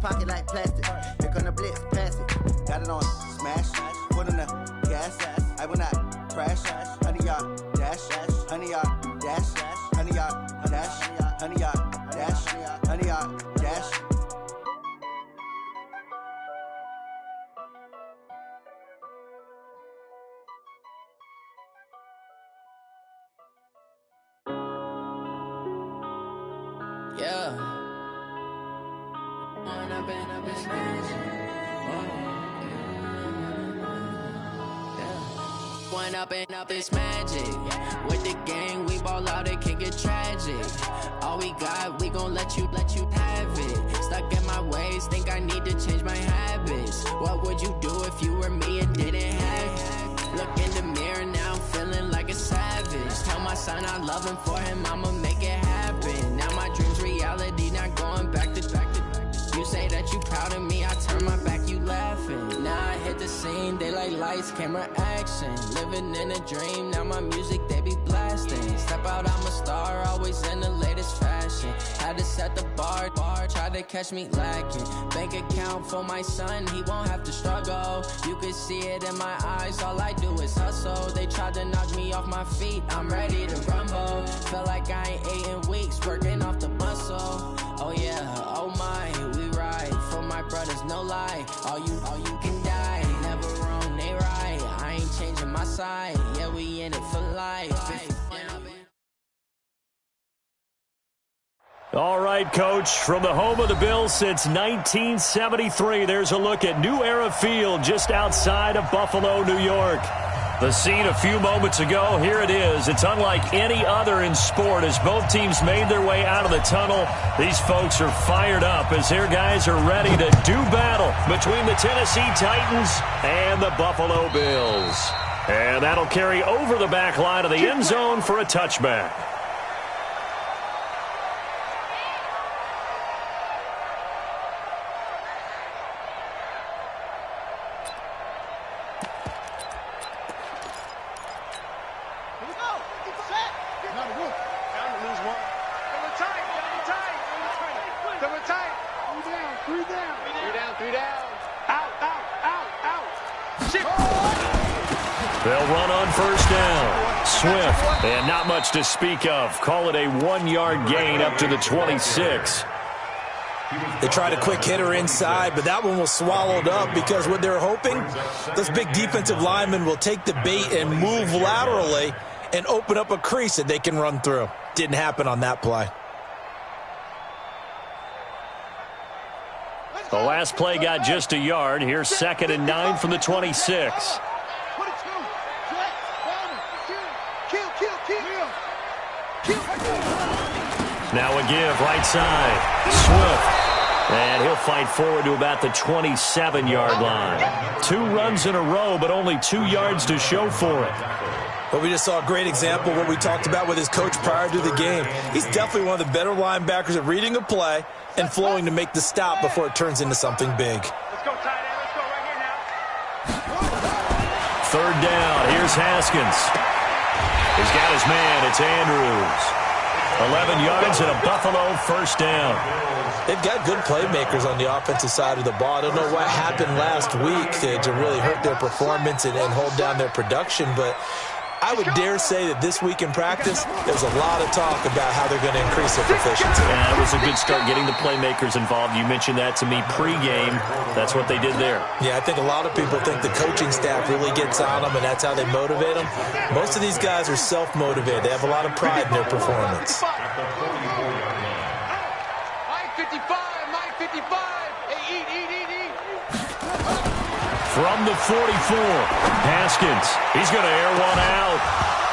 pocket like plastic. Here come the blitz, pass it. Got it on smash, put in the gas. I will not crash. 100-yard dash, 100-yard dash, 100-yard dash, 100-yard dash, 100-yard dash. Yeah. One up and up is magic. With the gang, we ball out, it can get tragic. All we got, we gon' let you have it. Stuck in my ways, think I need to change my habits. What would you do if you were me and didn't have it? Look in the mirror, now I'm feeling like a savage. Tell my son I love him, for him I'ma make it happen. Now my dream's reality, not going back to. You say that you proud of me, I turn my back, you laughing. Now I hit the scene, they like lights, camera, action. Living in a dream, now my music, they be blasting. Step out, I'm a star, always in the latest fashion. Had to set the bar, try to catch me lacking. Bank account for my son, he won't have to struggle. You can see it in my eyes, all I do is hustle. They tried to knock me off my feet, I'm ready to rumble. Feel like I ain't ate in weeks, working off the muscle. Oh yeah, oh my, we ride for my brothers, no lie. All you can die, never wrong, they right. I ain't changing my side, yeah, we in it for life. All right, Coach, from the home of the Bills since 1973, there's a look at New Era Field just outside of Buffalo, New York. The scene a few moments ago, here it is. It's unlike any other in sport as both teams made their way out of the tunnel. These folks are fired up as their guys are ready to do battle between the Tennessee Titans and the Buffalo Bills. And that'll carry over the back line of the end zone for a touchback. They'll run on first down. Swift, and not much to speak of. Call it a 1-yard gain up to the 26. They tried a quick hitter inside, but that one was swallowed up because what they're hoping, those big defensive linemen will take the bait and move laterally and open up a crease that they can run through. Didn't happen on that play. The last play got just a yard. Here's 2nd and 9 from the 26. Now a give, right side. Swift. And he'll fight forward to about the 27-yard line. 2 runs in a row, but only 2 yards to show for it. Well, we just saw a great example of what we talked about with his coach prior to the game. He's definitely one of the better linebackers at reading a play and flowing to make the stop before it turns into something big. Let's go, tight end. Let's go right here now. 3rd down. Here's Haskins. He's got his man. It's Andrews. 11 yards and a Buffalo first down. They've got good playmakers on the offensive side of the ball. I don't know what happened last week to really hurt their performance and hold down their production, but I would dare say that this week in practice, there's a lot of talk about how they're going to increase their proficiency. Yeah, it was a good start getting the playmakers involved. You mentioned that to me pregame. That's what they did there. Yeah, I think a lot of people think the coaching staff really gets on them, and that's how they motivate them. Most of these guys are self-motivated. They have a lot of pride in their performance. Mike 55, Mike 55. Hey, eat. From the 44, Haskins. He's going to air one out.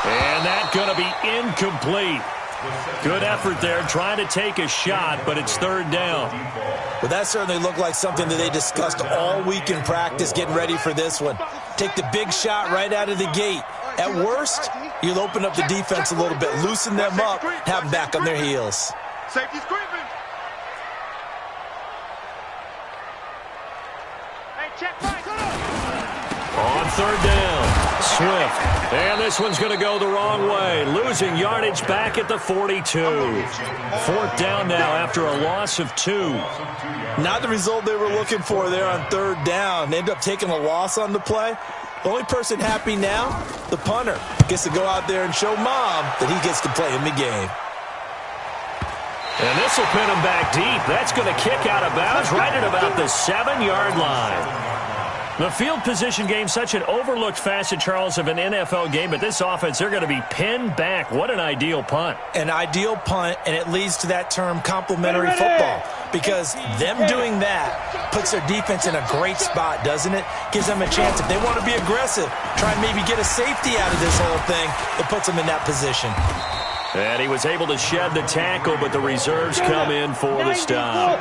And that's going to be incomplete. Good effort there, trying to take a shot, but it's 3rd down. Well, that certainly looked like something that they discussed all week in practice, getting ready for this one. Take the big shot right out of the gate. At worst, you'll open up the defense a little bit, loosen them up, have them back on their heels. Safety's creeping. Hey, check right. On 3rd down, Swift. And this one's going to go the wrong way. Losing yardage back at the 42. 4th down now after a loss of 2. Not the result they were looking for there on 3rd down. They ended up taking a loss on the play. The only person happy now, the punter, gets to go out there and show Mom that he gets to play in the game. And this will pin him back deep. That's going to kick out of bounds right at about the 7-yard line. The field position game, such an overlooked facet, Charles, of an NFL game, but this offense, they're going to be pinned back. What an ideal punt. An ideal punt, and it leads to that term complementary football, because them doing that puts their defense in a great spot, doesn't it? Gives them a chance. If they want to be aggressive, try and maybe get a safety out of this whole thing, it puts them in that position. And he was able to shed the tackle, but the reserves come in for the stop.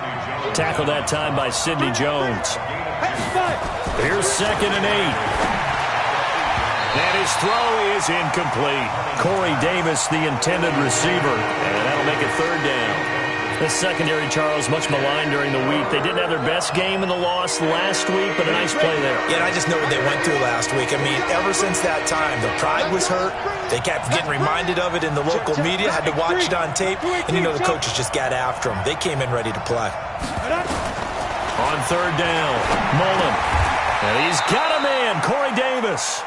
Tackle that time by Sidney Jones. Here's 2nd and 8. And his throw is incomplete. Corey Davis, the intended receiver. And that'll make it 3rd down. The secondary, Charles, much maligned during the week. They didn't have their best game in the loss last week, but a nice play there. Yeah, and I just know what they went through last week. I mean, ever since that time, the pride was hurt. They kept getting reminded of it in the local media, had to watch it on tape, and, you know, the coaches just got after them. They came in ready to play. On 3rd down, Mullen. And he's got a man, Corey Davis.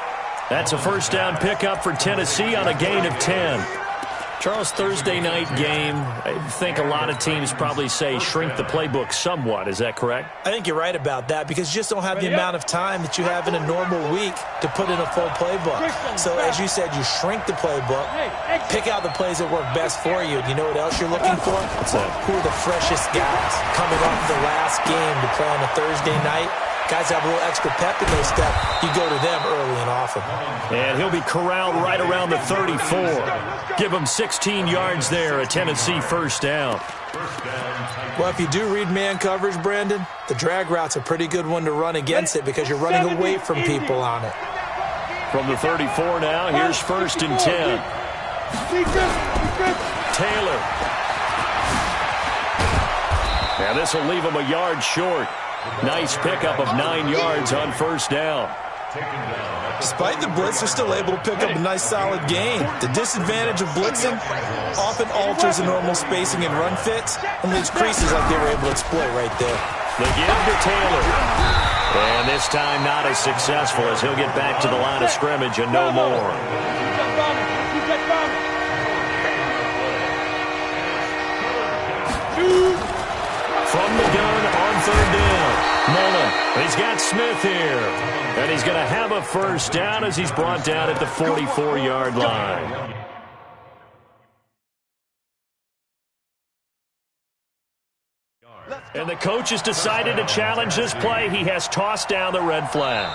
That's a 1st down pickup for Tennessee on a gain of 10. Charles, Thursday night game, I think a lot of teams probably say shrink the playbook somewhat. Is that correct? I think you're right about that, because you just don't have the amount of time that you have in a normal week to put in a full playbook. So, as you said, you shrink the playbook, pick out the plays that work best for you. You know what else you're looking for? What's that? Who are the freshest guys coming off the last game to play on a Thursday night? Guys have a little extra pep in their step. You go to them early and often. And he'll be corralled right around the 34. Give him 16 yards there, a Tennessee 1st down. Well, if you do read man coverage, Brandon, the drag route's a pretty good one to run against it, because you're running away from people on it. From the 34 now, here's 1st and 10. Taylor. Now this will leave him a yard short. Nice pickup of 9 yards on 1st down. Despite the blitz, they're still able to pick up a nice solid gain. The disadvantage of blitzing often alters the normal spacing and run fits and leaves creases like they were able to exploit right there. The give to Taylor. And this time not as successful, as he'll get back to the line of scrimmage and no more. From the gun on 3rd down. Mullen. He's got Smith here. And he's going to have a 1st down as he's brought down at the 44-yard line. And the coach has decided to challenge this play. He has tossed down the red flag.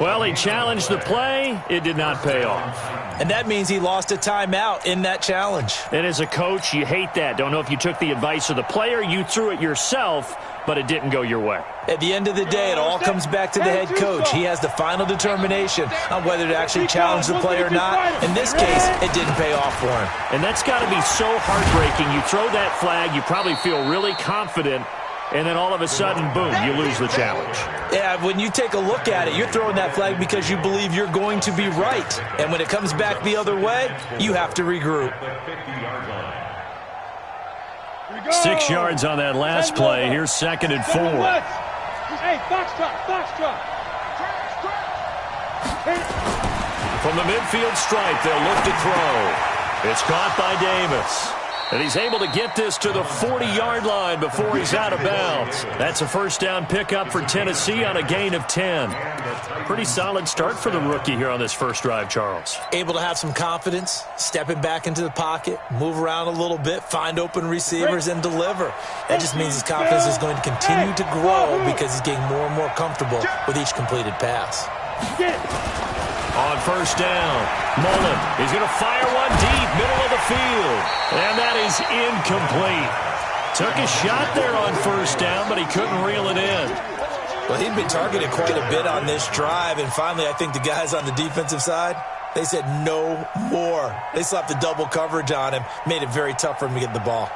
Well, he challenged the play. It did not pay off. And that means he lost a timeout in that challenge. And as a coach, you hate that. Don't know if you took the advice of the player, you threw it yourself, but it didn't go your way. At the end of the day, it all comes back to the head coach. He has the final determination on whether to actually challenge the play or not. In this case, it didn't pay off for him. And that's got to be so heartbreaking. You throw that flag, you probably feel really confident, and then all of a sudden, boom, you lose the challenge. Yeah, when you take a look at it, you're throwing that flag because you believe you're going to be right. And when it comes back the other way, you have to regroup. 6 yards on that last play. Here's 2nd and 4. Hey, box drop. From the midfield stripe, they'll look to throw. It's caught by Davis. And he's able to get this to the 40-yard line before he's out of bounds. That's a 1st down pickup for Tennessee on a gain of 10. Pretty solid start for the rookie here on this first drive, Charles. Able to have some confidence, stepping back into the pocket, move around a little bit, find open receivers, and deliver. That just means his confidence is going to continue to grow because he's getting more and more comfortable with each completed pass. On 1st down, Mullen. He's going to fire one deep, middle of the field. And that is incomplete. Took a shot there on 1st down, but he couldn't reel it in. Well, he'd been targeted quite a bit on this drive, and finally I think the guys on the defensive side, they said no more. They slapped the double coverage on him, made it very tough for him to get the ball.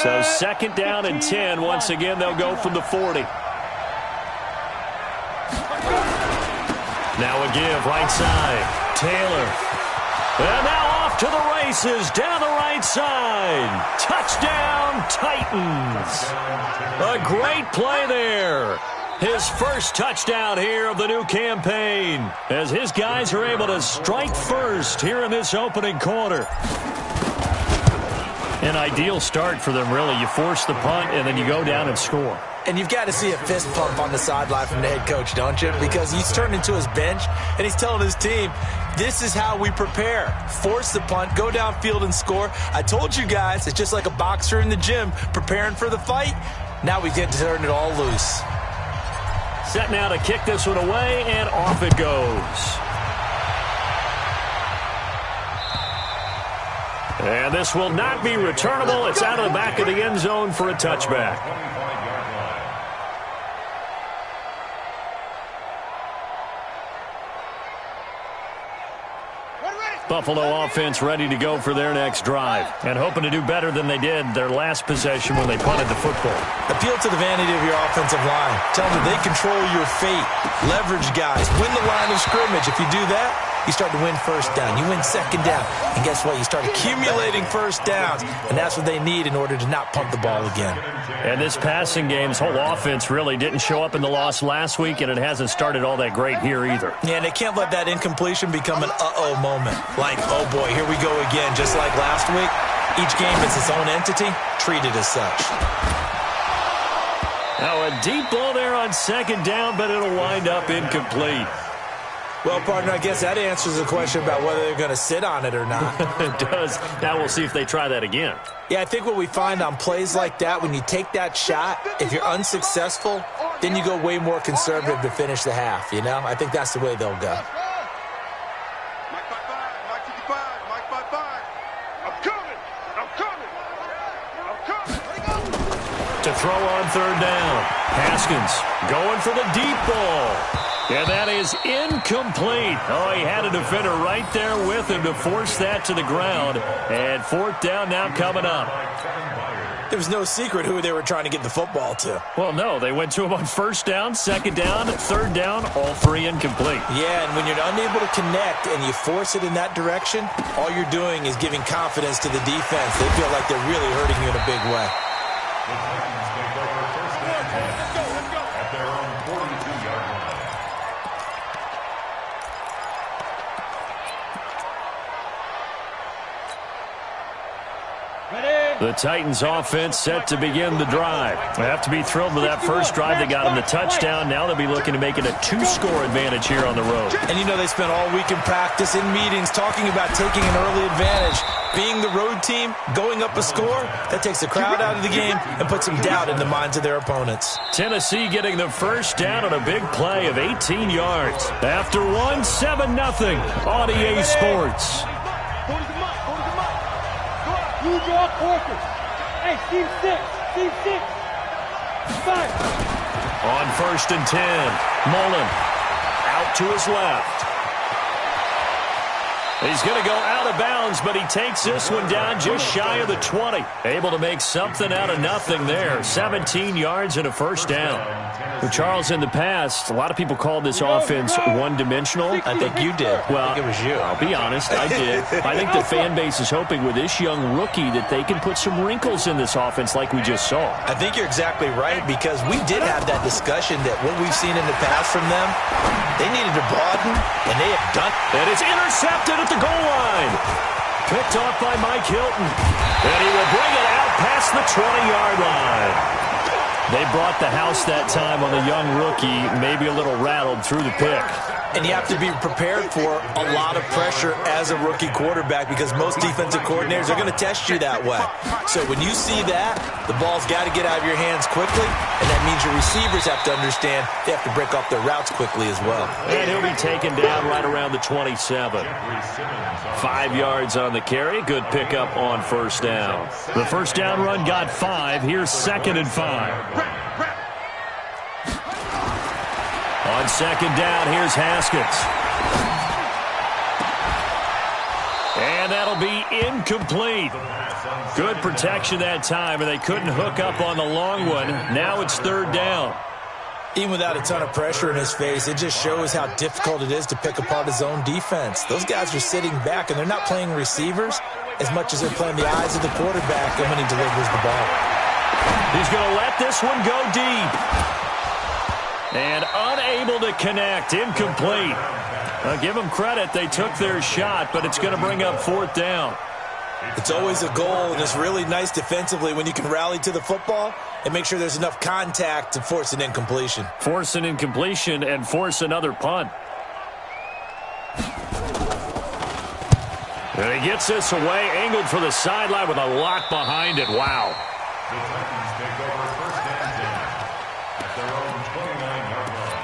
So second down and 10. Once again, they'll go from the 40. Now a give, right side. Taylor. And now off to the races, down the right side. Touchdown, Titans. A great play there. His first touchdown here of the new campaign, as his guys are able to strike first here in this opening quarter. An ideal start for them, really. You force the punt, and then you go down and score. And you've got to see a fist pump on the sideline from the head coach, don't you? Because he's turned into his bench, and he's telling his team, this is how we prepare. Force the punt, go downfield and score. I told you guys, it's just like a boxer in the gym preparing for the fight. Now we get to turn it all loose. Set now to kick this one away, and off it goes. And this will not be returnable. It's out of the back of the end zone for a touchback. Buffalo offense ready to go for their next drive and hoping to do better than they did their last possession when they punted the football. Appeal to the vanity of your offensive line. Tell them that they control your fate. Leverage guys. Win the line of scrimmage. If you do that, you start to win first down. You win second down. And guess what? You start accumulating first downs. And that's what they need in order to not punt the ball again. And this passing game's whole offense really didn't show up in the loss last week, and it hasn't started all that great here either. Yeah, and they can't let that incompletion become an uh-oh moment. Like, oh boy, here we go again. Just like last week, each game is its own entity, treated as such. Now a deep ball there on second down, but it'll wind up incomplete. Well, partner, I guess that answers the question about whether they're going to sit on it or not. It does. Now we'll see if they try that again. Yeah, I think what we find on plays like that, when you take that shot, if you're unsuccessful, then you go way more conservative to finish the half, you know? I think that's the way they'll go. Mike 5-5, Mike 55, Mike 5-5. I'm coming, I'm coming, I'm coming. To throw on third down. Haskins going for the deep ball. And that is incomplete. Oh, he had a defender right there with him to force that to the ground. And fourth down now coming up. There was no secret who they were trying to get the football to. Well, no, they went to him on first down, second down, third down, all three incomplete. Yeah, and when you're unable to connect and you force it in that direction, all you're doing is giving confidence to the defense. They feel like they're really hurting you in a big way. The Titans offense set to begin the drive. They have to be thrilled with that first drive. They got them the touchdown. Now they'll be looking to make it a two-score advantage here on the road. And you know they spent all week in practice, in meetings, talking about taking an early advantage. Being the road team, going up a score, that takes the crowd out of the game and puts some doubt in the minds of their opponents. Tennessee getting the first down on a big play of 18 yards. After one, 7-0 on EA Sports. You draw quarters. Hey, team 6. Team 6. Fire. On first and 10. Mullen out to his left. He's going to go out of bounds, but he takes this one down just shy of the 20. Able to make something out of nothing there. 17 yards and a first down. Well, Charles, in the past, a lot of people called this offense one-dimensional. I think you did. Well, I think it was you. I'll be honest, I did. I think the fan base is hoping with this young rookie that they can put some wrinkles in this offense like we just saw. I think you're exactly right, because we did have that discussion that what we've seen in the past from them, they needed to broaden, and they have done. And it's intercepted at the goal line. Picked off by Mike Hilton. And he will bring it out past the 20-yard line. They brought the house that time on the young rookie, maybe a little rattled through the pick. And you have to be prepared for a lot of pressure as a rookie quarterback, because most defensive coordinators are going to test you that way. So when you see that, the ball's got to get out of your hands quickly, and that means your receivers have to understand they have to break off their routes quickly as well. And he'll be taken down right around the 27. 5 yards on the carry. Good pickup on first down. The first down run got 5. Here's second and 5. On second down, here's Haskins. And that'll be incomplete. Good protection that time, and they couldn't hook up on the long one. Now it's third down. Even without a ton of pressure in his face, it just shows how difficult it is to pick apart his own defense. Those guys are sitting back, and they're not playing receivers as much as they're playing the eyes of the quarterback when he delivers the ball. He's going to let this one go deep. And unable to connect, incomplete. I'll give them credit. They took their shot, but it's going to bring up fourth down. It's always a goal, and it's really nice defensively when you can rally to the football and make sure there's enough contact to force an incompletion. Force an incompletion and force another punt. And he gets this away, angled for the sideline with a lock behind it. Wow. The Titans take over first and 10 at their own 29-yard line.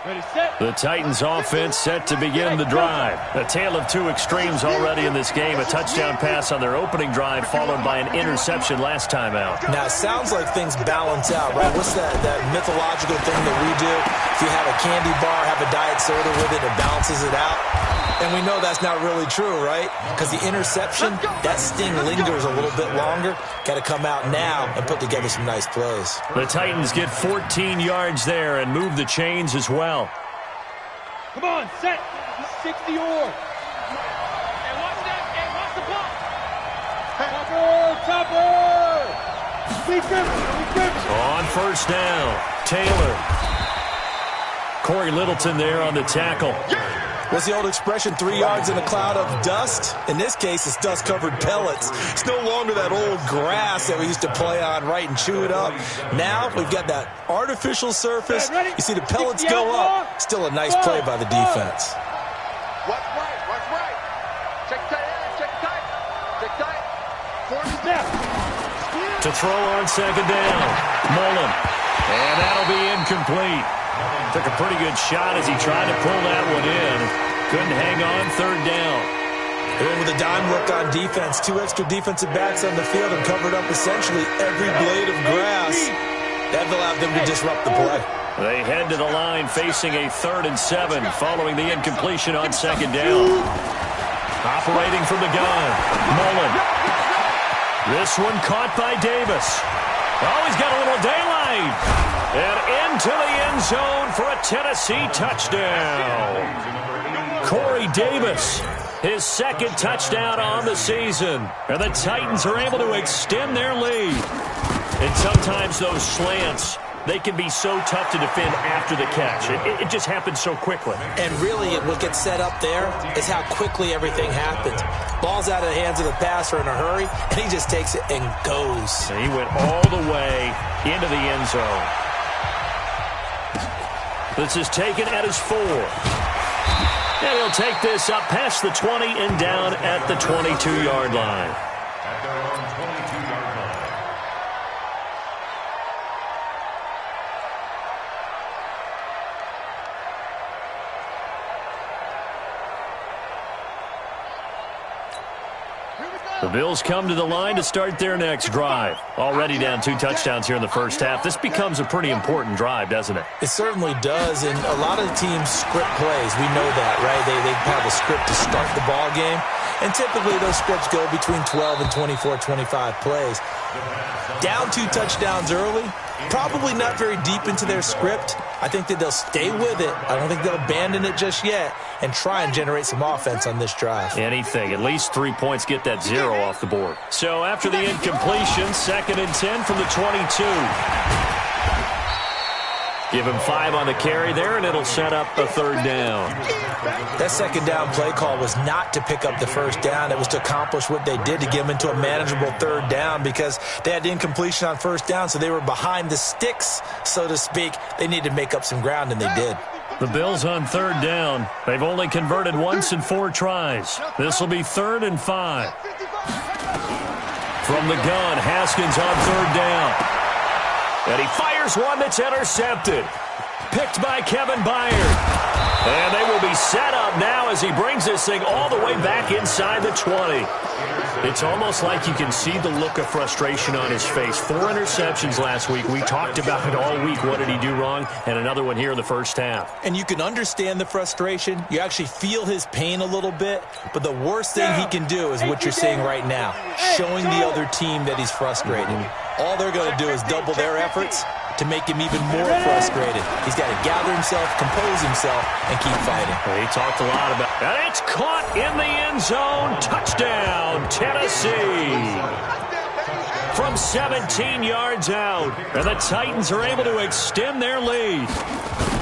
Ready, set. The Titans offense set to begin the drive. A tale of two extremes already in this game. A touchdown pass on their opening drive followed by an interception last time out. Now, it sounds like things balance out, right? What's that mythological thing that we do? If you have a candy bar, have a diet soda with it, it balances it out. And we know that's not really true, right? Because the interception, that sting lingers a little bit longer. Got to come out now and put together some nice plays. The Titans get 14 yards there and move the chains as well. Come on, set. 60 or. And watch that. And watch the block. Topper. Sweet grip. On first down, Taylor. Corey Littleton there on the tackle. What's the old expression, 3 yards in a cloud of dust? In this case, it's dust-covered pellets. It's no longer that old grass that we used to play on, right, and chew it up. Now we've got that artificial surface. You see the pellets go up. Still a nice play by the defense. Watch right. Check tight end, check tight. Form step. To throw on second down, Mullen. And that'll be incomplete. Took a pretty good shot as he tried to pull that one in. Couldn't hang on third down. And with a dime look on defense, 2 extra defensive backs on the field and covered up essentially every blade of grass. That allowed them to disrupt the play. They head to the line facing a 3rd and 7 following the incompletion on second down. Operating from the gun, Mullen. This one caught by Davis. Oh, he's got a little daylight. And into the end zone for a Tennessee touchdown. Corey Davis, his 2nd touchdown on the season. And the Titans are able to extend their lead. And sometimes those slants, they can be so tough to defend after the catch. It just happens so quickly. And really, what gets set up there is how quickly everything happens. Ball's out of the hands of the passer in a hurry, and he just takes it and goes. And he went all the way into the end zone. This is taken at his 4. And he'll take this up past the 20 and down at the 22-yard line. At their own 22-yard line. The Bills come to the line to start their next drive. Already down 2 touchdowns here in the first half. This becomes a pretty important drive, doesn't it? It certainly does, and a lot of the teams script plays. We know that, right? They have a script to start the ball game, and typically those scripts go between 12 and 24, 25 plays. Down 2 touchdowns early, probably not very deep into their script. I think that they'll stay with it. I don't think they'll abandon it just yet and try and generate some offense on this drive. Anything. At least 3 points get that 0 off the board. So after the incompletion, 2nd and 10 from the 22. Give him 5 on the carry there, and it'll set up a 3rd down. That 2nd down play call was not to pick up the 1st down. It was to accomplish what they did to get them into a manageable 3rd down because they had the incompletion on 1st down, so they were behind the sticks, so to speak. They needed to make up some ground, and they did. The Bills on 3rd down. They've only converted once in 4 tries. This will be 3rd and 5. From the gun, Haskins on 3rd down. And he fires one that's intercepted. Picked by Kevin Byard. And they will be set up up now as he brings this thing all the way back inside the 20. It's almost like you can see the look of frustration on his face. 4 interceptions last week. We talked about it all week. What did he do wrong? And another one here in the first half. And you can understand the frustration. You actually feel his pain a little bit. But the worst thing he can do is what you're seeing right now, showing the other team that he's frustrated. All they're going to do is double their efforts to make him even more frustrated. He's got to gather himself, compose himself, and keep fighting. Well, he talked a lot about that. And it's caught in the end zone. Touchdown, Tennessee. From 17 yards out. And the Titans are able to extend their lead.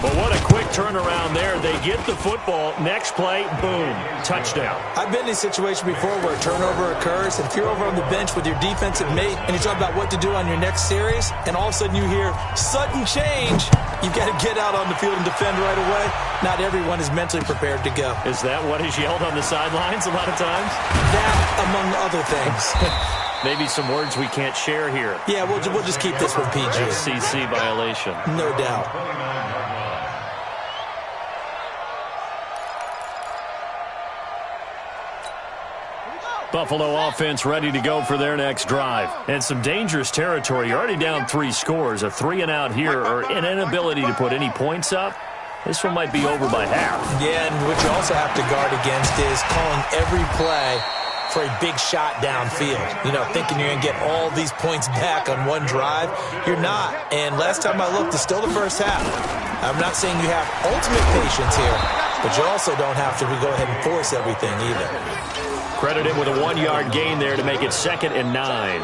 But what a quick turnaround there. They get the football. Next play, boom, touchdown. I've been in a situation before where a turnover occurs, and if you're over on the bench with your defensive mate and you're talking about what to do on your next series, and all of a sudden you hear sudden change, you've got to get out on the field and defend right away. Not everyone is mentally prepared to go. Is that what is yelled on the sidelines a lot of times? That, among other things. Maybe some words we can't share here. Yeah, we'll just keep this one PG. FCC violation. No doubt. Buffalo offense ready to go for their next drive. And some dangerous territory. You're already down 3 scores. A 3 and out here, or an inability to put any points up. This one might be over by half. Yeah, and what you also have to guard against is calling every play for a big shot downfield. You know, thinking you're going to get all these points back on one drive. You're not. And last time I looked, it's still the first half. I'm not saying you have ultimate patience here, but you also don't have to go ahead and force everything either. Credited with a 1-yard gain there to make it 2nd and 9.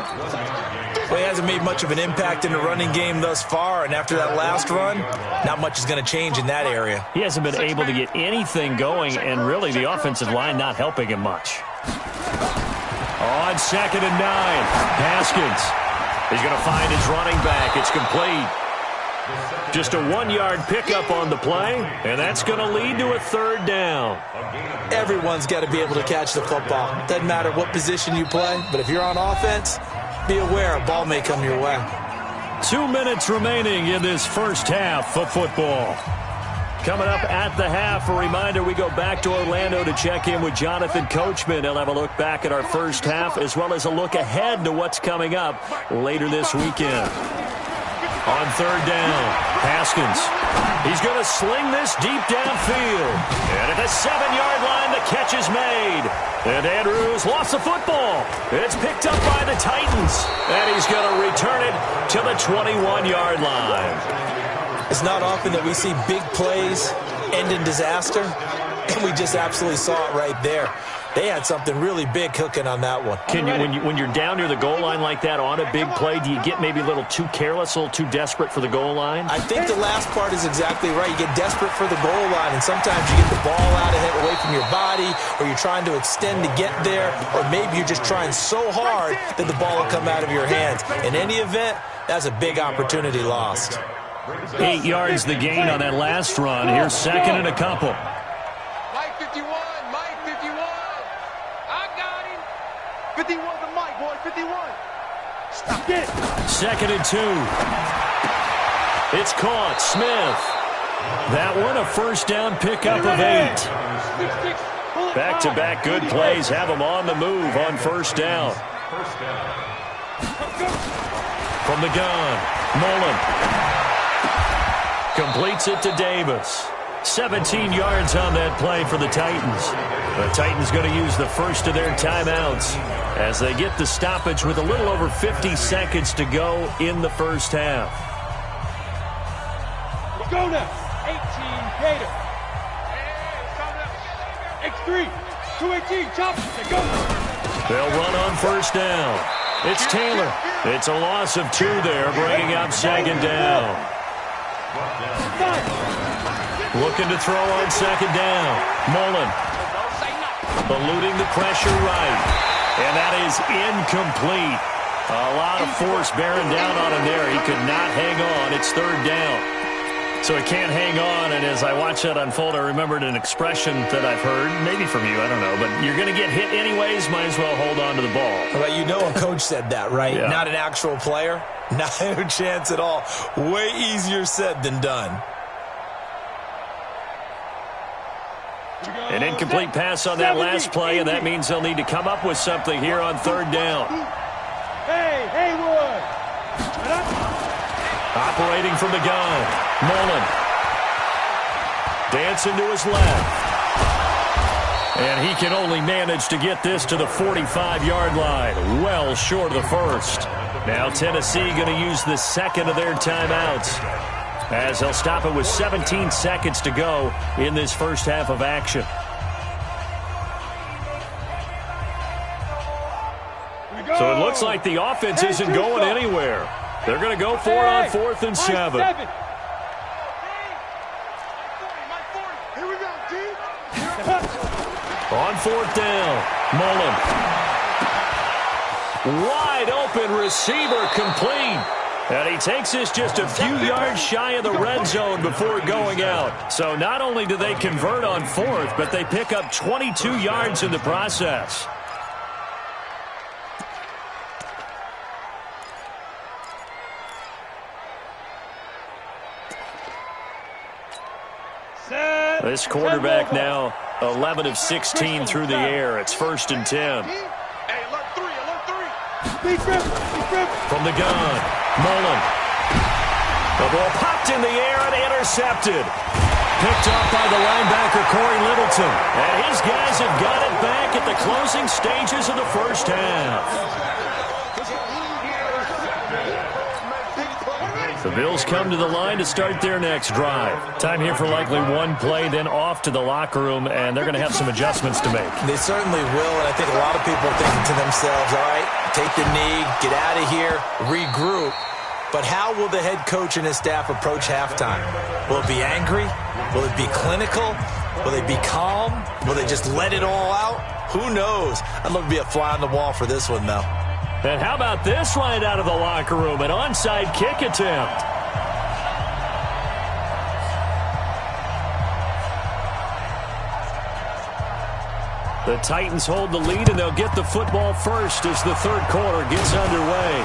Well, he hasn't made much of an impact in the running game thus far, and after that last run, not much is going to change in that area. He hasn't been able to get anything going, and really the offensive line not helping him much. On 2nd and 9, Haskins. He's going to find his running back. It's complete. Just a 1-yard pickup on the play, and that's going to lead to a 3rd down. Everyone's got to be able to catch the football. Doesn't matter what position you play, but if you're on offense, be aware a ball may come your way. 2 minutes remaining in this first half of football. Coming up at the half, a reminder, we go back to Orlando to check in with Jonathan Coachman. He'll have a look back at our first half as well as a look ahead to what's coming up later this weekend. On 3rd down, Haskins. He's going to sling this deep downfield. And at the 7-yard line, the catch is made. And Andrews lost the football. It's picked up by the Titans. And he's going to return it to the 21-yard line. It's not often that we see big plays end in disaster, and we just absolutely saw it right there. They had something really big cooking on that one. Can you, when you're down near the goal line like that on a big play, do you get maybe a little too careless, a little too desperate for the goal line? I think the last part is exactly right. You get desperate for the goal line, and sometimes you get the ball out of it, away from your body, or you're trying to extend to get there, or maybe you're just trying so hard that the ball will come out of your hands. In any event, that's a big opportunity lost. 8 yards the gain on that last run. Here's 2nd and a couple. Mike 51, Mike 51. I got him. 51 to Mike, boy, 51. Stop it. 2nd and 2. It's caught. Smith. That one a first down pickup of 8. Back-to-back good plays have them on the move on 1st down. From the gun, Mullen. Completes it to Davis. 17 yards on that play for the Titans. The Titans going to use the first of their timeouts as they get the stoppage with a little over 50 seconds to go in the first half. Go now. 18, Gator. X3, 218, chop. Go. They'll run on 1st down. It's Taylor. It's a loss of 2 there, bringing up 2nd down. Looking to throw on 2nd down. Mullen. Eluding the pressure right. And that is incomplete. A lot of force bearing down on him there. He could not hang on. It's 3rd down. So he can't hang on, and as I watch that unfold, I remembered an expression that I've heard, maybe from you, I don't know, but you're going to get hit anyways, might as well hold on to the ball. Well, you know a coach said that, right? Yeah. Not an actual player. No chance at all. Way easier said than done. An incomplete pass on that last play, and that means they'll need to come up with something here on third down. Hey, Haywood! Operating from the gun, Mullen. Dancing to his left. And he can only manage to get this to the 45-yard line, well short of the first. Now Tennessee going to use the second of their timeouts, as they'll stop it with 17 seconds to go in this first half of action. So it looks like the offense isn't going anywhere. They're going to go for it on 4th and 7. On 4th down, Mullen. Wide open receiver complete. And he takes this just a few yards shy of the red zone before going out. So not only do they convert on 4th, but they pick up 22 yards in the process. This quarterback now 11 of 16 through the air. It's 1st and 10. From the gun, Mullen. The ball popped in the air and intercepted. Picked up by the linebacker, Corey Littleton. And his guys have got it back at the closing stages of the first half. The Bills come to the line to start their next drive. Time here for likely one play, then off to the locker room, and they're going to have some adjustments to make. They certainly will, and I think a lot of people are thinking to themselves, all right, take the knee, get out of here, regroup. But how will the head coach and his staff approach halftime? Will it be angry? Will it be clinical? Will they be calm? Will they just let it all out? Who knows? I'd love to be a fly on the wall for this one, though. And how about this right out of the locker room? An onside kick attempt. The Titans hold the lead, and they'll get the football first as the third quarter gets underway.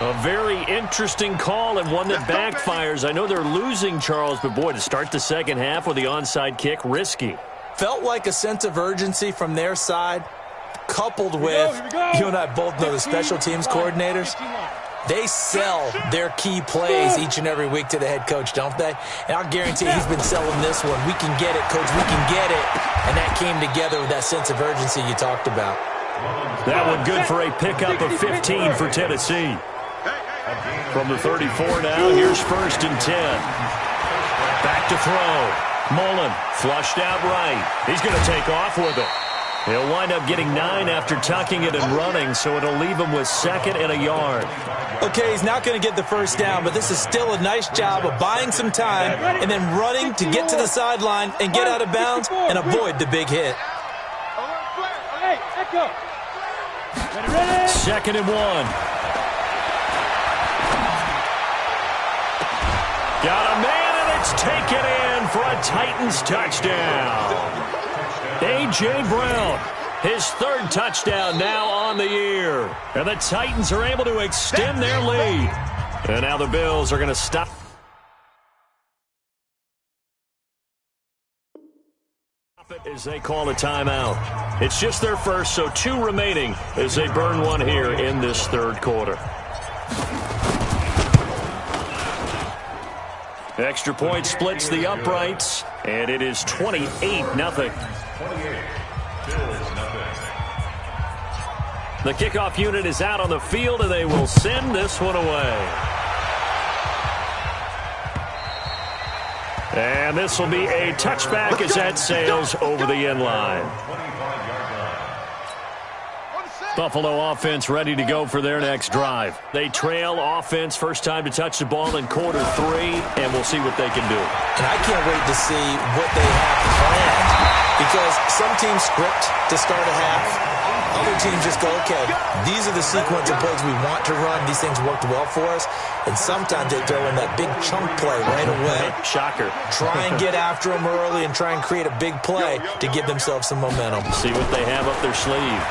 A very interesting call and one that backfires. I know they're losing, Charles, but boy, to start the second half with the onside kick, risky. Felt like a sense of urgency from their side. Coupled with, you and I both know the special teams coordinators, they sell their key plays each and every week to the head coach, don't they? And I'll guarantee he's been selling this one. We can get it, coach, we can get it. And that came together with that sense of urgency you talked about. That one good for a pickup of 15 for Tennessee. From the 34 now, here's 1st and 10. Back to throw. Mullen flushed out right. He's going to take off with it. He'll wind up getting 9 after tucking it and running, so it'll leave him with 2nd and a yard. Okay, he's not going to get the first down, but this is still a nice job of buying some time and then running to get to the sideline and get out of bounds and avoid the big hit. Hey, echo. 2nd and 1. Got a man, and it's taken in for a Titans touchdown. A.J. Brown, his 3rd touchdown now on the year. And the Titans are able to extend their lead. And now the Bills are going to stop it as they call a timeout. It's just their first, so 2 remaining as they burn one here in this third quarter. Extra point splits the uprights, and it is 28-0. The kickoff unit is out on the field, and they will send this one away. And this will be a touchback as that sails over the end line. Buffalo offense ready to go for their next drive. They trail offense, first time to touch the ball in quarter 3, and we'll see what they can do. And I can't wait to see what they have planned, because some teams script to start a half. Other teams just go, okay, these are the sequence of plays we want to run. These things worked well for us. And sometimes they throw in that big chunk play right away. Shocker. Try and get after them early and try and create a big play to give themselves some momentum. See what they have up their sleeve.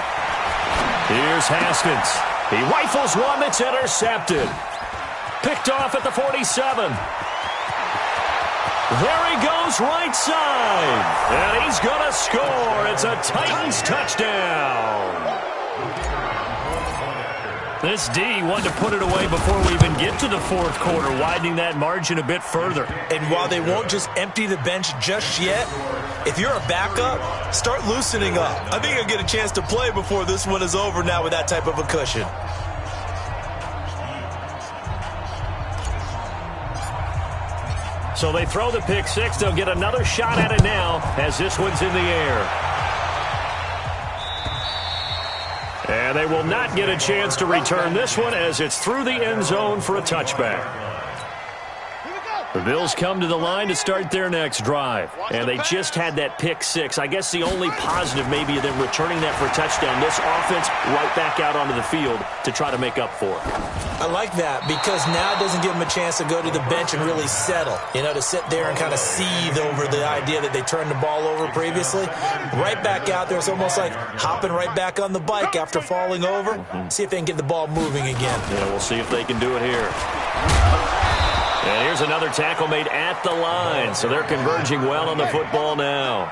Here's Haskins. He rifles one that's intercepted. Picked off at the 47. There he goes right side. And he's going to score. It's a Titans touchdown. This D wanted to put it away before we even get to the fourth quarter, widening that margin a bit further. And while they won't just empty the bench just yet, if you're a backup, start loosening up. I think you'll get a chance to play before this one is over now with that type of a cushion. So they throw the pick six. They'll get another shot at it now as this one's in the air. And they will not get a chance to return this one as it's through the end zone for a touchback. The Bills come to the line to start their next drive. And they just had that pick six. I guess the only positive maybe of them returning that for a touchdown. This offense right back out onto the field to try to make up for it. I like that because now it doesn't give them a chance to go to the bench and really settle. You know, to sit there and kind of seethe over the idea that they turned the ball over previously. Right back out there. It's almost like hopping right back on the bike after falling over. See if they can get the ball moving again. Yeah, we'll see if they can do it here. And here's another tackle made at the line. So they're converging well on the football now.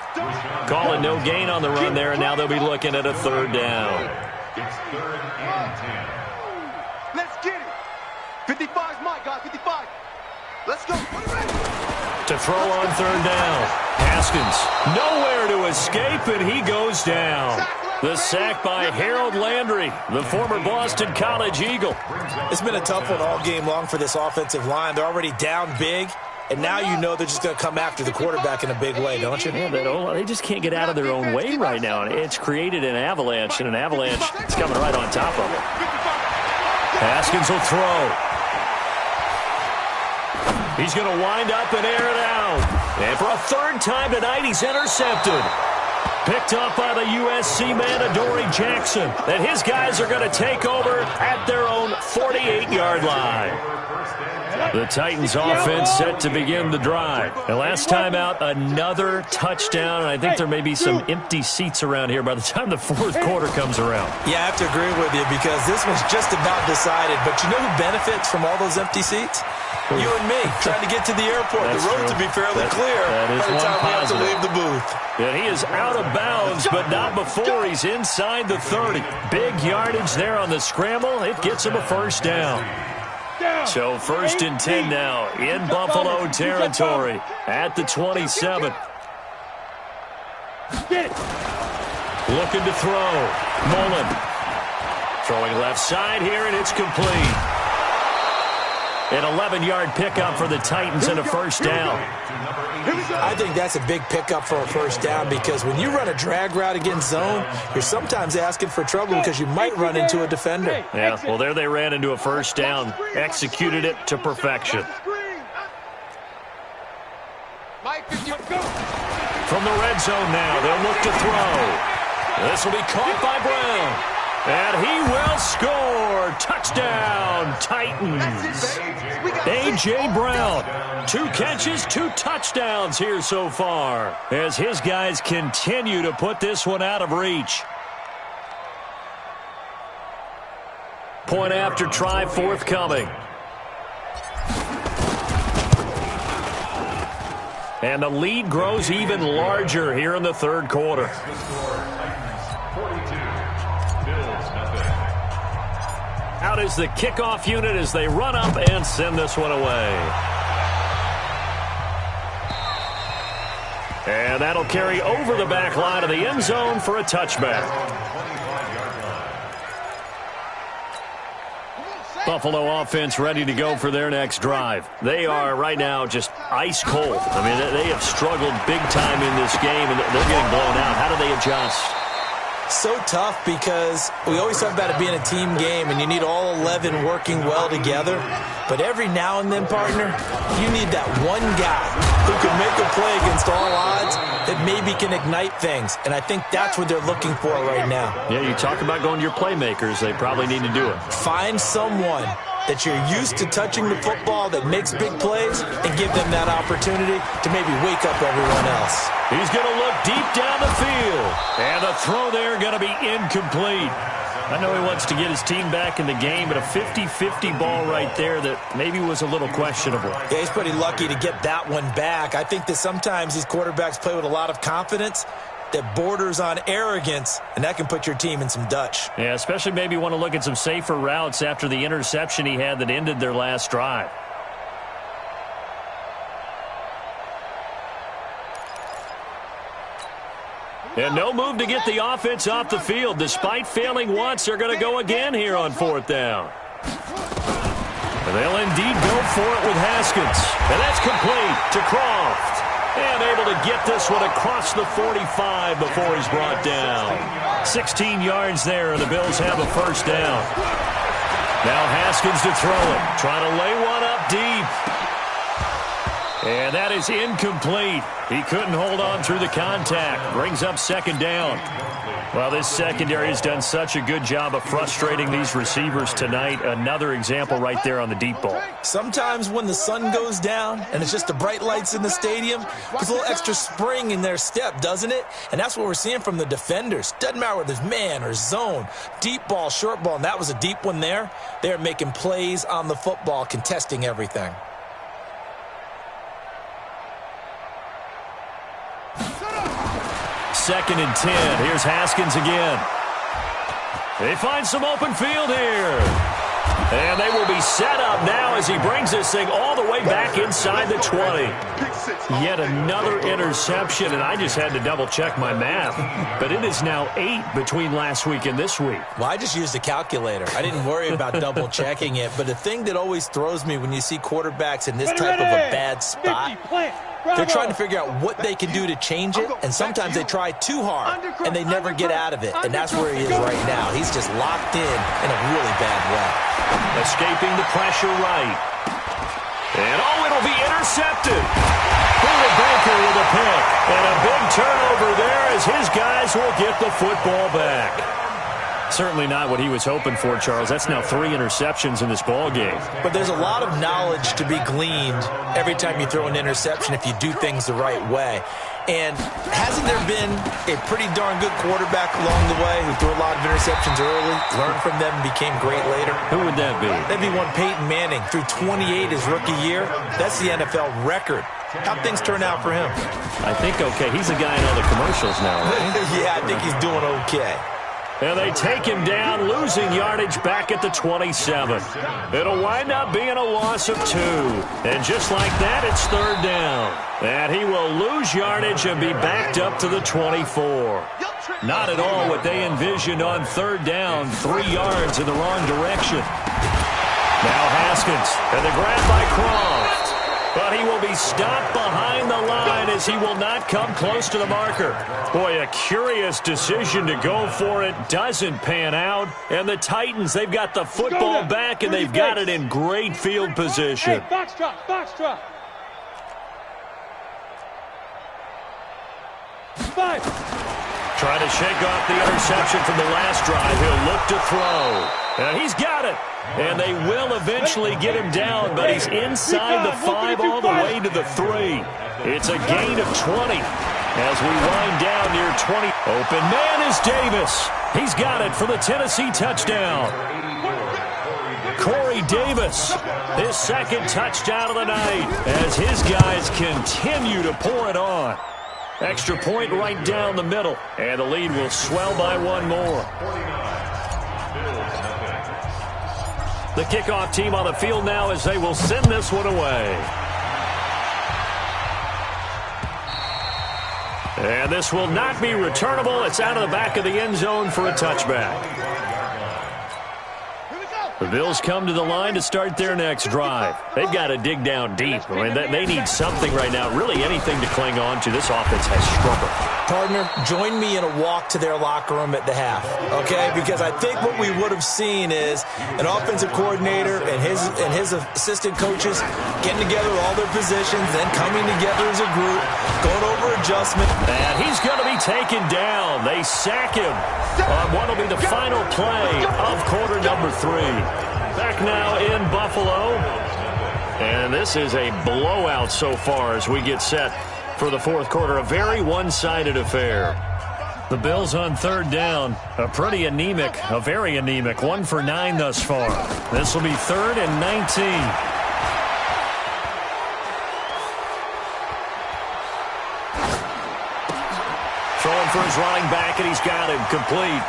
Calling no gain on the run there, and now they'll be looking at a third down. It's 3rd and 10. Let's get it. 55's my guy, 55. Let's go. To throw on third down. Haskins nowhere to escape, and he goes down. The sack by Harold Landry, the former Boston College Eagle. It's been a tough one all game long for this offensive line. They're already down big, and now you know they're just going to come after the quarterback in a big way, don't you? Yeah, they just can't get out of their own way right now. And it's created an avalanche, and an avalanche is coming right on top of it. Haskins will throw. He's going to wind up and air it out. And for a third time tonight, he's intercepted. Picked up by the USC man, Adoree Jackson. And his guys are going to take over at their own 48-yard line. The Titans offense set to begin the drive. And last time out, another touchdown. And I think there may be some empty seats around here by the time the fourth quarter comes around. Yeah, I have to agree with you because this one's just about decided. But you know who benefits from all those empty seats? You and me, trying to get to the airport. That's the road true. to be fairly clear that is by the time we have to positive. leave the booth. And he is out of bounds, but not before he's inside the 30. Big yardage there on the scramble. It gets him a first down. So 1st and 10 now in Buffalo territory at the 27. Looking to throw. Mullen throwing left side here, and it's complete. An 11-yard pickup for the Titans and a first down. I think that's a big pickup for a first down because when you run a drag route against zone, you're sometimes asking for trouble because you might run into a defender. Yeah, well, there they ran into a first down. Executed it to perfection. From the red zone now, they'll look to throw. This will be caught by Brown. And he will score. Touchdown, Titans. A.J. Brown, 2 catches, 2 touchdowns here so far as his guys continue to put this one out of reach. Point after try forthcoming. And the lead grows even larger here in the third quarter. Out is the kickoff unit as they run up and send this one away. And that'll carry over the back line of the end zone for a touchback. Buffalo offense ready to go for their next drive. They are right now just ice cold. I mean, they have struggled big time in this game, and they're getting blown out. How do they adjust? So tough because we always talk about it being a team game and you need all 11 working well together. But every now and then, partner, you need that one guy who can make a play against all odds that maybe can ignite things. And I think that's what they're looking for right now. Yeah, you talk about going to your playmakers. They probably need to do it. Find someone that you're used to touching the football that makes big plays and give them that opportunity to maybe wake up everyone else. He's going to look deep down the field. And the throw there going to be incomplete. I know he wants to get his team back in the game, but a 50-50 ball right there that maybe was a little questionable. Yeah, he's pretty lucky to get that one back. I think that sometimes these quarterbacks play with a lot of confidence that borders on arrogance, and that can put your team in some Dutch. Yeah, especially maybe want to look at some safer routes after the interception he had that ended their last drive. And no move to get the offense off the field. Despite failing once, they're going to go again here on 4th down. And they'll indeed go for it with Haskins. And that's complete to Croft. And able to get this one across the 45 before he's brought down. 16 yards there, and the Bills have a 1st down. Now Haskins to throw it. Trying to lay one up deep. And that is incomplete. He couldn't hold on through the contact. Brings up 2nd down. Well, this secondary has done such a good job of frustrating these receivers tonight. Another example right there on the deep ball. Sometimes when the sun goes down and it's just the bright lights in the stadium, there's a little extra spring in their step, doesn't it? And that's what we're seeing from the defenders. Doesn't matter whether there's man or zone, deep ball, short ball, and that was a deep one there. They're making plays on the football, contesting everything. Second and 10. Here's Haskins again. They find some open field here. And they will be set up now as he brings this thing all the way back inside the 20. Yet another interception, and I just had to double-check my math. But it is now 8 between last week and this week. Well, I just used a calculator. I didn't worry about double-checking it. But the thing that always throws me when you see quarterbacks in this type of a bad spot, they're trying to figure out what they can do to change it, and sometimes they try too hard, and they never get out of it. And that's where he is right now. He's just locked in a really bad way. Escaping the pressure right. And, oh, it'll be intercepted. Buda Baker with a pick. And a big turnover there as his guys will get the football back. Certainly not what he was hoping for, Charles. That's now 3 interceptions in this ball game. But there's a lot of knowledge to be gleaned every time you throw an interception if you do things the right way. And hasn't there been a pretty darn good quarterback along the way who threw a lot of interceptions early, learned from them, and became great later? Who would that be? That'd be one Peyton Manning. Threw 28 his rookie year. That's the NFL record. How'd things turn out for him? I think okay. He's the guy in all the commercials now, right? Yeah, I think he's doing okay. And they take him down, losing yardage back at the 27. It'll wind up being a loss of 2. And just like that, it's 3rd down. And he will lose yardage and be backed up to the 24. Not at all what they envisioned on 3rd down, 3 yards in the wrong direction. Now Haskins, and the grab by Croft. But he will be stopped behind the line as he will not come close to the marker. Boy, a curious decision to go for it. Doesn't pan out. And the Titans, they've got the football back, and they've got it in great field position. Hey, box drop, box drop. 5. Trying to shake off the interception from the last drive. He'll look to throw. And he's got it. And they will eventually get him down, but he's inside the 5 all the way to the 3. It's a gain of 20 as we wind down near 20. Open man is Davis. He's got it for the Tennessee touchdown. Corey Davis, his 2nd touchdown of the night as his guys continue to pour it on. Extra point right down the middle, and the lead will swell by 1 more. The kickoff team on the field now as they will send this one away. And this will not be returnable. It's out of the back of the end zone for a touchback. The Bills come to the line to start their next drive. They've got to dig down deep. I mean, they need something right now, really anything to cling on to. This offense has struggled. Partner, join me in a walk to their locker room at the half, okay? Because I think what we would have seen is an offensive coordinator and his assistant coaches getting together all their positions, then coming together as a group, going over adjustment. And he's going to be taken down. They sack him on what will be the final play of quarter number 3. Back now in Buffalo. And this is a blowout so far as we get set for the 4th quarter. A very one-sided affair. The Bills on third down. A very anemic, 1 for 9 thus far. This will be 3rd and 19. Throwing for his running back, and he's got him complete.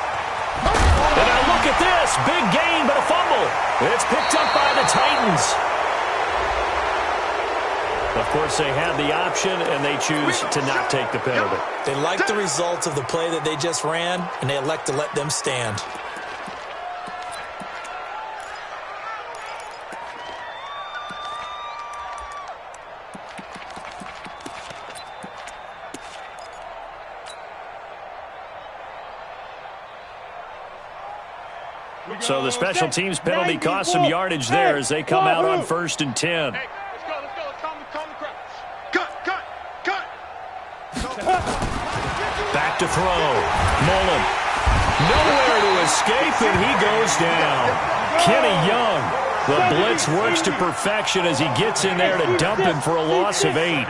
And now look at this. Big gain, but a fumble. It's picked up by the Titans. Of course, they had the option, and they choose to not take the penalty. They like the results of the play that they just ran, and they elect to let them stand. So the special teams penalty cost some yardage there as they come out on 1st and 10. Hey, let's go. Let's calm the crowd. Cut. Back to throw. Mullen. Nowhere to escape, and he goes down. Kenny Young. The blitz works to perfection as he gets in there to dump him for a loss of 8.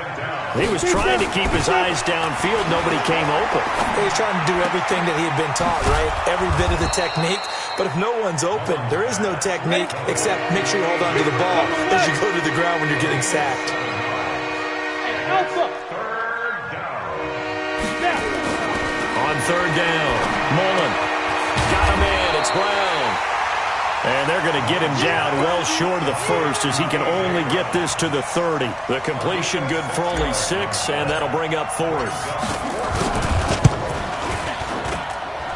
He was trying to keep his eyes downfield. Nobody came open. He was trying to do everything that he had been taught, right? Every bit of the technique. But if no one's open, there is no technique except make sure you hold on to the ball as you go to the ground when you're getting sacked. On 3rd down, Mullen got him in. It's Brown. And they're going to get him down well short of the 1st as he can only get this to the 30. The completion good for only 6, and that'll bring up 4th.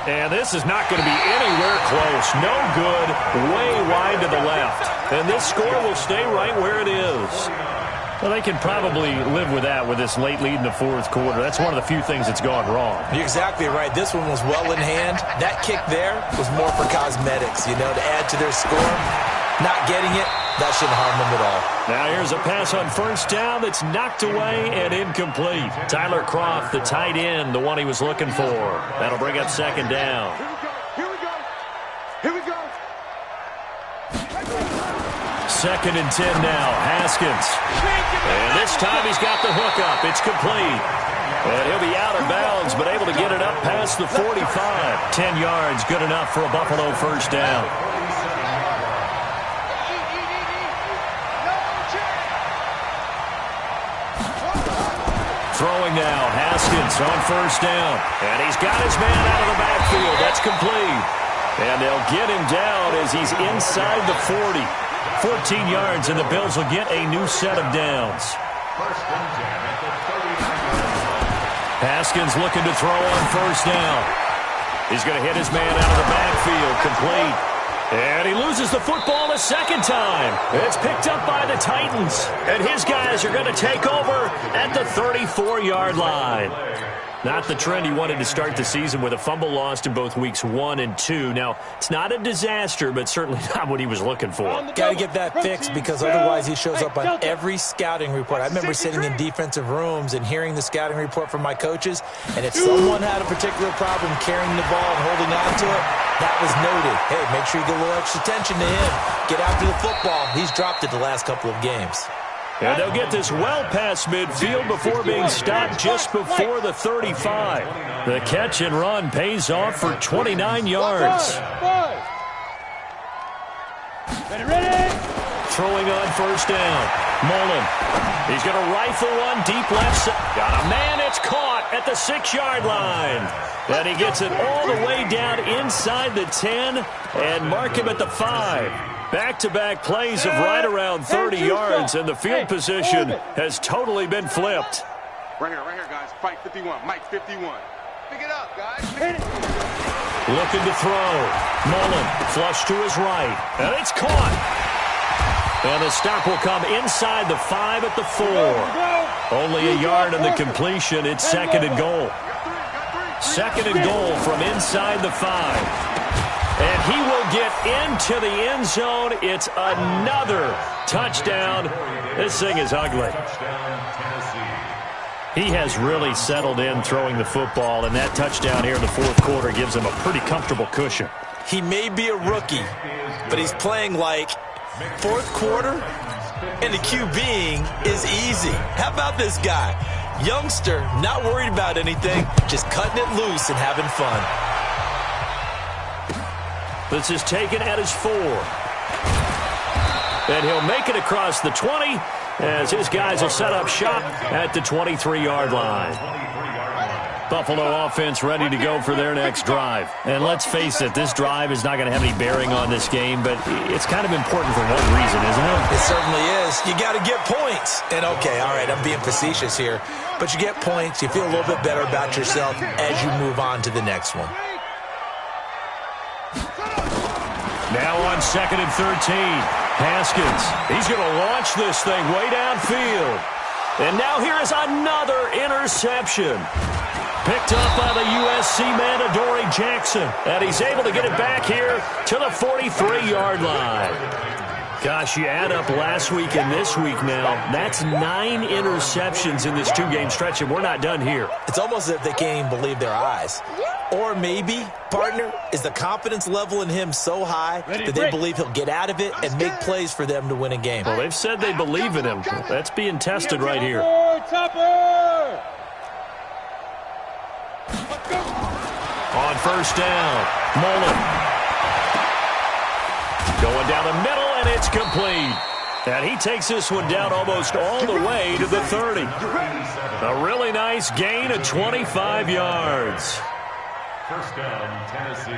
And this is not going to be anywhere close. No good, way wide to the left. And this score will stay right where it is. Well, they can probably live with that with this late lead in the 4th quarter. That's one of the few things that's gone wrong. You're exactly right. This one was well in hand. That kick there was more for cosmetics, to add to their score. Not getting it, that shouldn't harm them at all. Now here's a pass on 1st down that's knocked away and incomplete. Tyler Kroft, the tight end, the one he was looking for. That'll bring up 2nd down. Here we go. 2nd and 10 now. Haskins. And this time he's got the hook up. It's complete. And he'll be out of bounds, but able to get it up past the 45. 10 yards, good enough for a Buffalo 1st down. Throwing now, Haskins on 1st down. And he's got his man out of the backfield. That's complete. And they'll get him down as he's inside the 40. 14 yards, and the Bills will get a new set of downs. Haskins looking to throw on 1st down. He's going to hit his man out of the backfield, complete. And he loses the football a 2nd time. It's picked up by the Titans. And his guys are going to take over at the 34-yard line. Not the trend he wanted to start the season with a fumble lost in both weeks 1 and 2. Now, it's not a disaster, but certainly not what he was looking for. Got to get that fixed because otherwise he shows up on every scouting report. I remember sitting in defensive rooms and hearing the scouting report from my coaches, and if someone had a particular problem carrying the ball and holding on to it, that was noted. Hey, make sure you get a little extra attention to him. Get after the football. He's dropped it the last couple of games. And they'll get this well past midfield before being stopped just before the 35. The catch and run pays off for 29 yards. Ready? Throwing on 1st down. Mullen. He's going to rifle one deep left side. Got a man. It's caught at the 6-yard line. And he gets it all the way down inside the 10 and mark him at the 5. Back-to-back plays of right around 30 yards, and the field position has totally been flipped. Right here, guys. Fight 51. Mike 51. Pick it up, guys. Looking to throw. Mullen, flush to his right, and it's caught. And the stop will come inside the 5 at the 4. Only a yard on the completion. It's 2nd and goal. 2nd and goal from inside the 5. And he will get into the end zone. It's another touchdown. This thing is ugly. He has really settled in throwing the football, and that touchdown here in the 4th quarter gives him a pretty comfortable cushion. He may be a rookie, but he's playing like 4th quarter, and the QBing is easy. How about this guy? Youngster, not worried about anything, just cutting it loose and having fun. This is taken at his 4. And he'll make it across the 20 as his guys will set up shop at the 23-yard line. Buffalo offense ready to go for their next drive. And let's face it, this drive is not going to have any bearing on this game, but it's kind of important for one reason, isn't it? It certainly is. You got to get points. And okay, all right, I'm being facetious here, but you get points, you feel a little bit better about yourself as you move on to the next one. Now on 2nd and 13, Haskins. He's going to launch this thing way downfield. And now here is another interception. Picked up by the USC man, Adoree Jackson. And he's able to get it back here to the 43-yard line. Gosh, you add up last week and this week now. That's 9 interceptions in this 2-game stretch, and we're not done here. It's almost as if they can't even believe their eyes. Or maybe, partner, is the confidence level in him so high that they believe he'll get out of it and make plays for them to win a game. Well, they've said they believe in him. That's being tested right here. On first down, Mullen. Going down the middle, and it's complete. And he takes this one down almost all the way to the 30. A really nice gain of 25 yards. First down, Tennessee.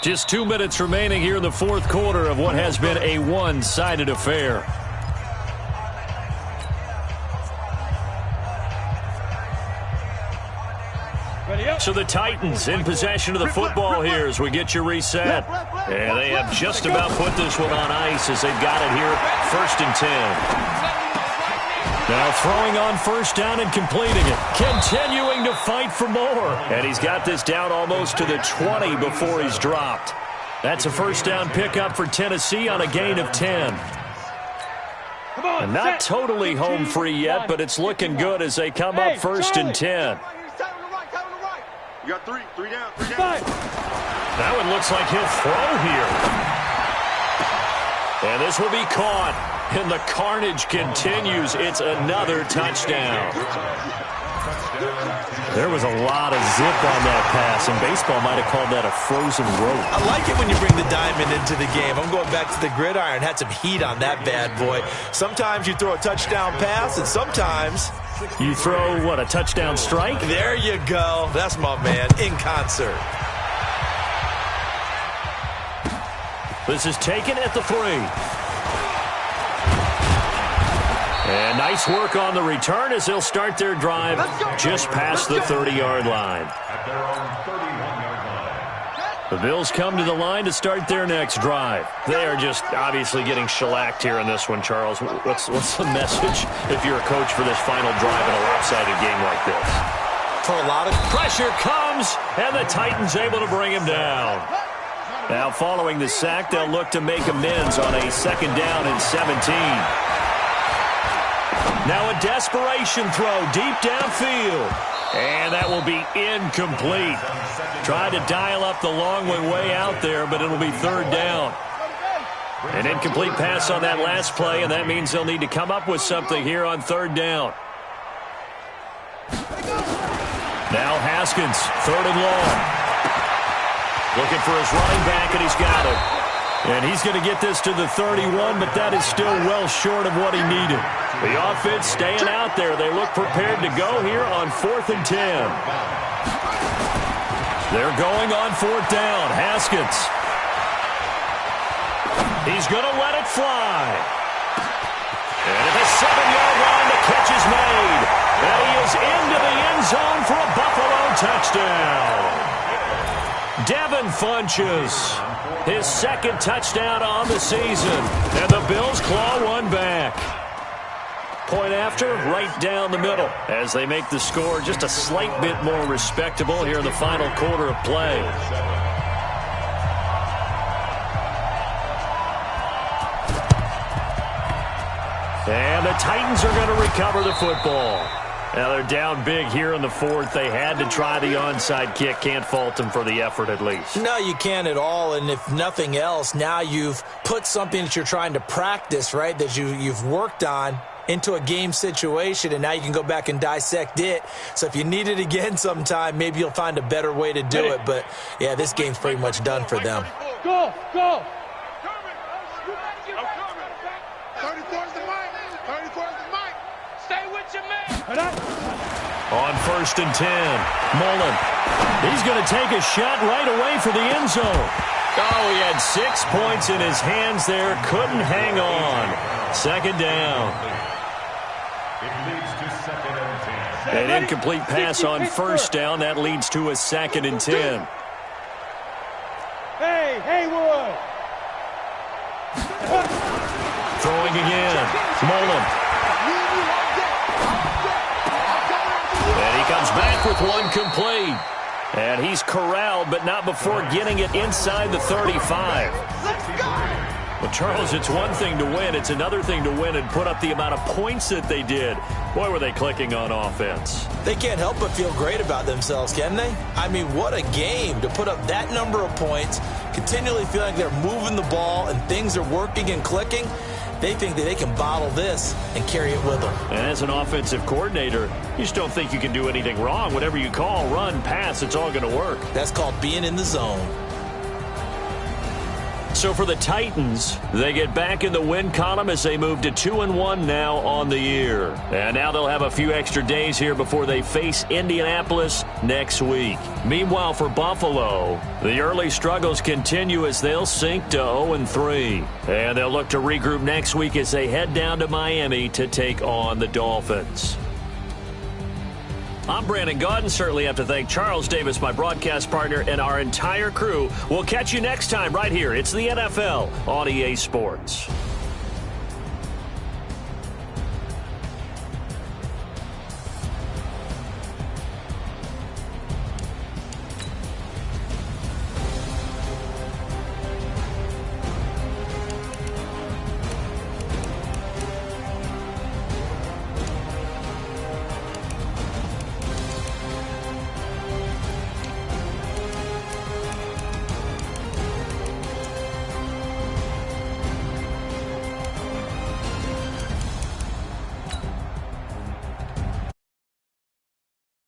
Just 2 minutes remaining here in the fourth quarter of what has been a one-sided affair. So the Titans in possession of the football here as we get you reset. And they have just about put this one on ice as they've got it here, 1st and 10. Now throwing on first down and completing it. Continuing to fight for more. And he's got this down almost to the 20 before he's dropped. That's a first down pickup for Tennessee on a gain of 10. And not totally home free yet, but it's looking good as they come up 1st and 10. You got three down. That one looks like he'll throw here. And this will be caught. And the carnage continues. It's another touchdown. There was a lot of zip on that pass, and baseball might have called that a frozen rope. I like it when you bring the diamond into the game. I'm going back to the gridiron. Had some heat on that bad boy. Sometimes you throw a touchdown pass, and sometimes you throw, what, a touchdown strike? There you go. That's my man, in concert. This is taken at the 3. And nice work on the return as they'll start their drive just past the 30-yard line. At their own 31-yard line. The Bills come to the line to start their next drive. They are just obviously getting shellacked here in this one, Charles. What's the message if you're a coach for this final drive in a lopsided game like this? For a lot of pressure comes, and the Titans able to bring him down. Now following the sack, they'll look to make amends on a 2nd down and 17. Now a desperation throw deep downfield. And that will be incomplete. Tried to dial up the long way out there, but it'll be 3rd down. An incomplete pass on that last play, and that means they'll need to come up with something here on 3rd down. Now Haskins, 3rd and long. Looking for his running back, and he's got it. And he's going to get this to the 31, but that is still well short of what he needed. The offense staying out there. They look prepared to go here on 4th and 10. They're going on 4th down. Haskins. He's going to let it fly. And at the 7-yard line, the catch is made. And he is into the end zone for a Buffalo touchdown. Devin Funchess, his 2nd touchdown on the season. And the Bills claw one back. Point after, right down the middle as they make the score just a slight bit more respectable here in the final quarter of play. And the Titans are going to recover the football. Now they're down big here in the 4th. They had to try the onside kick. Can't fault them for the effort at least. No, you can't at all. And if nothing else, now you've put something that you're trying to practice, right, that you've worked on into a game situation, and now you can go back and dissect it. So if you need it again sometime, maybe you'll find a better way to do it. But, yeah, this game's pretty much done for them. Go! 34's the mic. 34's the mic. Stay with your man. On 1st and 10, Mullen. He's going to take a shot right away for the end zone. Oh, he had 6 points in his hands there. Couldn't hang on. 2nd down. It leads to 2nd and 10. An incomplete pass on 1st down. That leads to a 2nd and 10. Hey, Haywood! Throwing again. Mullen. And he comes back with one complete. And he's corralled, but not before getting it inside the 35. Well, Charles, it's one thing to win. It's another thing to win and put up the amount of points that they did. Boy, were they clicking on offense. They can't help but feel great about themselves, can they? I mean, what a game to put up that number of points, continually feeling like they're moving the ball and things are working and clicking. They think that they can bottle this and carry it with them. And as an offensive coordinator, you just don't think you can do anything wrong. Whatever you call, run, pass, it's all going to work. That's called being in the zone. So for the Titans, they get back in the win column as they move to 2-1 now on the year. And now they'll have a few extra days here before they face Indianapolis next week. Meanwhile, for Buffalo, the early struggles continue as they'll sink to 0-3. And they'll look to regroup next week as they head down to Miami to take on the Dolphins. I'm Brandon Gaudin. Certainly have to thank Charles Davis, my broadcast partner, and our entire crew. We'll catch you next time right here. It's the NFL on EA Sports.